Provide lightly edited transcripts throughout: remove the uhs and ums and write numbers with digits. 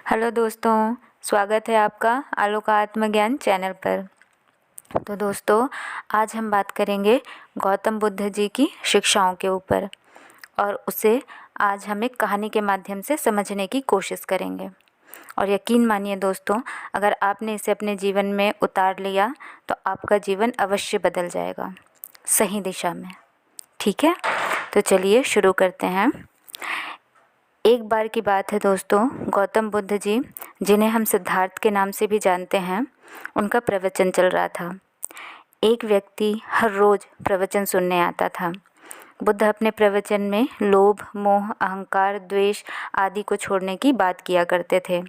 Hello दोस्तों, स्वागत है आपका आलो का आत्मज्ञान चैनल पर। तो दोस्तों, आज हम बात करेंगे गौतम बुद्ध जी की शिक्षाओं के ऊपर और उसे आज हम एक कहानी के माध्यम से समझने की कोशिश करेंगे। और यकीन मानिए दोस्तों, अगर आपने इसे अपने जीवन में उतार लिया तो आपका जीवन अवश्य बदल जाएगा सही दिशा में। ठीक है, तो चलिए शुरू करते हैं। एक बार की बात है दोस्तों, गौतम बुद्ध जी, जिन्हें हम सिद्धार्थ के नाम से भी जानते हैं, उनका प्रवचन चल रहा था। एक व्यक्ति हर रोज़ प्रवचन सुनने आता था। बुद्ध अपने प्रवचन में लोभ, मोह, अहंकार, द्वेष आदि को छोड़ने की बात किया करते थे।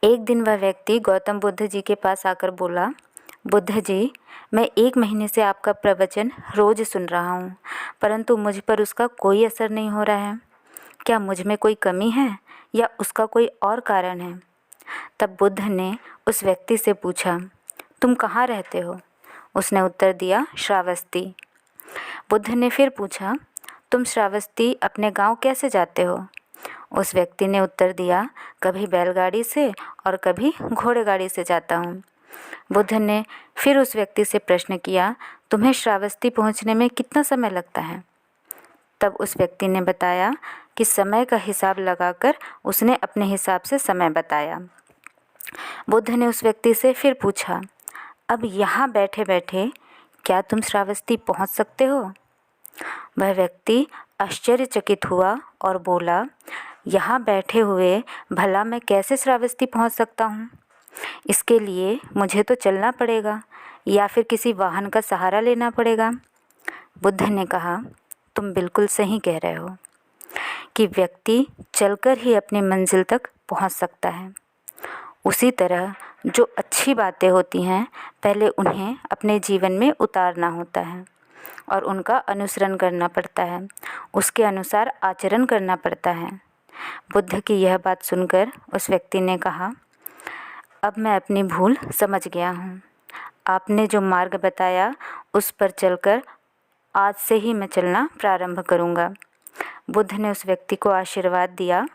एक दिन वह व्यक्ति गौतम बुद्ध जी के पास आकर बोला, बुद्ध जी, मैं 1 महीने से आपका प्रवचन रोज़ सुन रहा हूँ, परंतु मुझ पर उसका कोई असर नहीं हो रहा है। क्या मुझ में कोई कमी है या उसका कोई और कारण है? तब बुद्ध ने उस व्यक्ति से पूछा, तुम कहाँ रहते हो? उसने उत्तर दिया, श्रावस्ती। बुद्ध ने फिर पूछा, तुम श्रावस्ती अपने गांव कैसे जाते हो? उस व्यक्ति ने उत्तर दिया, कभी बैलगाड़ी से और कभी घोड़ेगाड़ी से जाता हूँ। बुद्ध ने फिर उस व्यक्ति से प्रश्न किया, तुम्हें श्रावस्ती पहुँचने में कितना समय लगता है? तब उस व्यक्ति ने बताया कि समय का हिसाब लगाकर उसने अपने हिसाब से समय बताया। बुद्ध ने उस व्यक्ति से फिर पूछा, अब यहाँ बैठे बैठे क्या तुम श्रावस्ती पहुँच सकते हो? वह व्यक्ति आश्चर्यचकित हुआ और बोला, यहाँ बैठे हुए भला मैं कैसे श्रावस्ती पहुँच सकता हूँ? इसके लिए मुझे तो चलना पड़ेगा या फिर किसी वाहन का सहारा लेना पड़ेगा। बुद्ध ने कहा, तुम बिल्कुल सही कह रहे हो कि व्यक्ति चलकर ही अपनी मंजिल तक पहुंच सकता है। उसी तरह जो अच्छी बातें होती हैं, पहले उन्हें अपने जीवन में उतारना होता है और उनका अनुसरण करना पड़ता है, उसके अनुसार आचरण करना पड़ता है। बुद्ध की यह बात सुनकर उस व्यक्ति ने कहा, अब मैं अपनी भूल समझ गया हूँ। आपने जो मार्ग बताया उस पर चलकर आज से ही मैं चलना प्रारंभ करूँगा। बुद्ध ने उस व्यक्ति को आशीर्वाद दिया।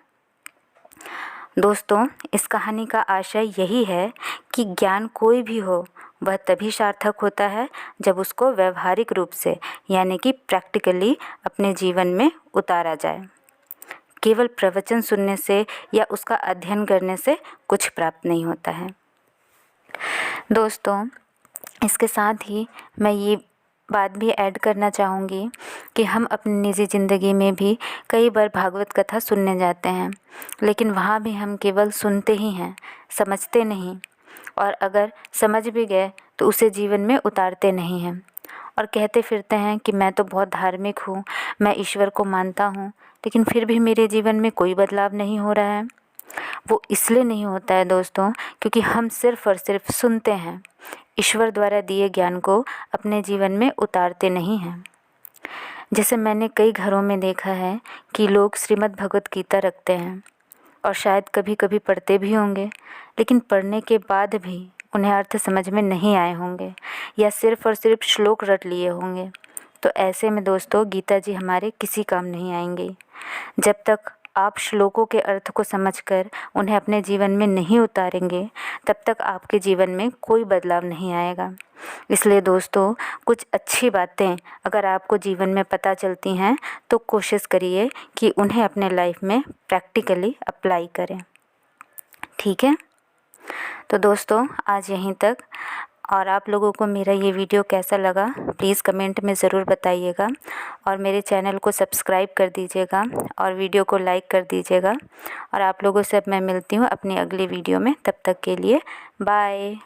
दोस्तों, इस कहानी का आशय यही है कि ज्ञान कोई भी हो, वह तभी सार्थक होता है जब उसको व्यवहारिक रूप से यानी कि प्रैक्टिकली अपने जीवन में उतारा जाए। केवल प्रवचन सुनने से या उसका अध्ययन करने से कुछ प्राप्त नहीं होता है। दोस्तों, इसके साथ ही मैं ये बात भी ऐड करना चाहूँगी कि हम अपनी निजी ज़िंदगी में भी कई बार भागवत कथा सुनने जाते हैं, लेकिन वहाँ भी हम केवल सुनते ही हैं, समझते नहीं, और अगर समझ भी गए तो उसे जीवन में उतारते नहीं हैं और कहते फिरते हैं कि मैं तो बहुत धार्मिक हूँ, मैं ईश्वर को मानता हूँ, लेकिन फिर भी मेरे जीवन में कोई बदलाव नहीं हो रहा है। वो इसलिए नहीं होता है दोस्तों, क्योंकि हम सिर्फ़ और सिर्फ सुनते हैं, ईश्वर द्वारा दिए ज्ञान को अपने जीवन में उतारते नहीं हैं। जैसे मैंने कई घरों में देखा है कि लोग श्रीमद् भगवत गीता रखते हैं और शायद कभी कभी पढ़ते भी होंगे, लेकिन पढ़ने के बाद भी उन्हें अर्थ समझ में नहीं आए होंगे या सिर्फ़ और सिर्फ श्लोक रट लिए होंगे। तो ऐसे में दोस्तों, गीता जी हमारे किसी काम नहीं आएंगे। जब तक आप श्लोकों के अर्थ को समझकर उन्हें अपने जीवन में नहीं उतारेंगे, तब तक आपके जीवन में कोई बदलाव नहीं आएगा। इसलिए दोस्तों, कुछ अच्छी बातें अगर आपको जीवन में पता चलती हैं तो कोशिश करिए कि उन्हें अपने लाइफ में प्रैक्टिकली अप्लाई करें। ठीक है, तो दोस्तों आज यहीं तक। और आप लोगों को मेरा ये वीडियो कैसा लगा प्लीज़ कमेंट में ज़रूर बताइएगा और मेरे चैनल को सब्सक्राइब कर दीजिएगा और वीडियो को लाइक कर दीजिएगा। और आप लोगों से अब मैं मिलती हूँ अपनी अगली वीडियो में, तब तक के लिए बाय।